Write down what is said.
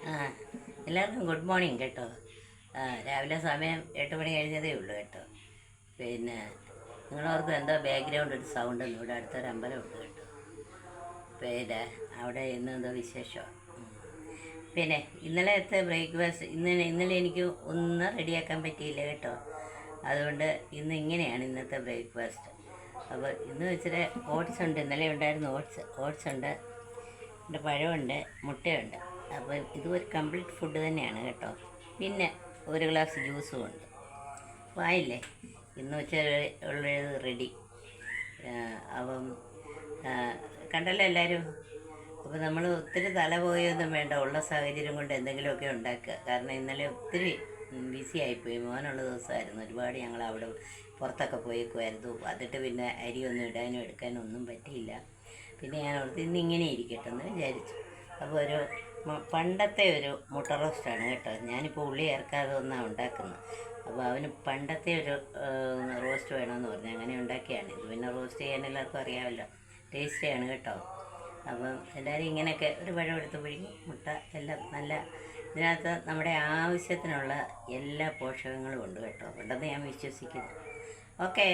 ആ എല്ലാവർക്കും good morning കേട്ടോ. രാവിലെ സമയം 8 മണി കഴിഞ്ഞതേ ഉള്ളൂ കേട്ടോ. പിന്നെ നിങ്ങളവർക്ക് എന്തോ ബാക്ക്ഗ്രൗണ്ട് ഒരു സൗണ്ട് ഒന്നും ഇവിടെ അടുത്തൊരു അമ്പലമുണ്ട് കേട്ടോ. പിന്നെ അവിടെ ഇന്ന് എന്തോ വിശേഷമാണ്. പിന്നെ ഇന്നലത്തെ ബ്രേക്ക്ഫാസ്റ്റ് ഇന്നലെ എനിക്ക് ഒന്നും റെഡിയാക്കാൻ പറ്റിയില്ല കേട്ടോ. അതുകൊണ്ട് ഇങ്ങനെയാണ് ഇന്നത്തെ ബ്രേക്ക്ഫാസ്റ്റ്. അപ്പോൾ ഇന്ന് വെച്ചിട്ട് ഓട്സ് ഉണ്ട്, ഇന്നലെ ഉണ്ടായിരുന്നു ഓട്സ് ഉണ്ട്, പിന്നെ പഴമുണ്ട്, മുട്ടയുണ്ട്. അപ്പോൾ ഇത് ഒരു കംപ്ലീറ്റ് ഫുഡ് തന്നെയാണ് കേട്ടോ. പിന്നെ ഒരു ഗ്ലാസ് ജ്യൂസും ഉണ്ട്. അപ്പോൾ ആയില്ലേ, ഇന്ന് ഉച്ച ഉള്ളത് റെഡി. അപ്പം കണ്ടല്ലോ എല്ലാവരും. അപ്പോൾ നമ്മൾ ഒത്തിരി തല പോയൊന്നും വേണ്ട, ഉള്ള സാഹചര്യം കൊണ്ട് എന്തെങ്കിലുമൊക്കെ ഉണ്ടാക്കുക. കാരണം ഇന്നലെ ഒത്തിരി ബിസി ആയിപ്പോയി, മോനുള്ള ദിവസമായിരുന്നു. ഒരുപാട് ഞങ്ങൾ അവിടെ പുറത്തൊക്കെ പോയേക്കുമായിരുന്നു. എന്നിട്ട് പിന്നെ അരിയൊന്നും ഇടാനും എടുക്കാനും ഒന്നും പറ്റിയില്ല. പിന്നെ ഞാൻ ഓർത്ത് ഇന്നിങ്ങനെ ഇരിക്കട്ടെ എന്ന് വിചാരിച്ചു. അപ്പോൾ പണ്ടത്തെ ഒരു മുട്ട റോസ്റ്റാണ് കേട്ടോ. ഞാനിപ്പോൾ ഉള്ളി ചേർക്കാതെ ഒന്നാണ് ഉണ്ടാക്കുന്നത്. അപ്പോൾ അവന് പണ്ടത്തെ ഒരു റോസ്റ്റ് വേണമെന്ന് പറഞ്ഞു, അങ്ങനെ ഉണ്ടാക്കിയാണ് ഇത്. പിന്നെ റോസ്റ്റ് ചെയ്യാൻ എല്ലാവർക്കും അറിയാമല്ലോ, ടേസ്റ്റിയാണ് കേട്ടോ. അപ്പം എല്ലാവരും ഇങ്ങനെയൊക്കെ ഒരു പഴം എടുത്ത് പിഴിഞ്ഞ് മുട്ട എല്ലാം നല്ല, ഇതിനകത്ത് നമ്മുടെ ആവശ്യത്തിനുള്ള എല്ലാ പോഷകങ്ങളും ഉണ്ട് കേട്ടോ. ഉണ്ടെന്ന് ഞാൻ വിശ്വസിക്കുന്നു. ഓക്കേ.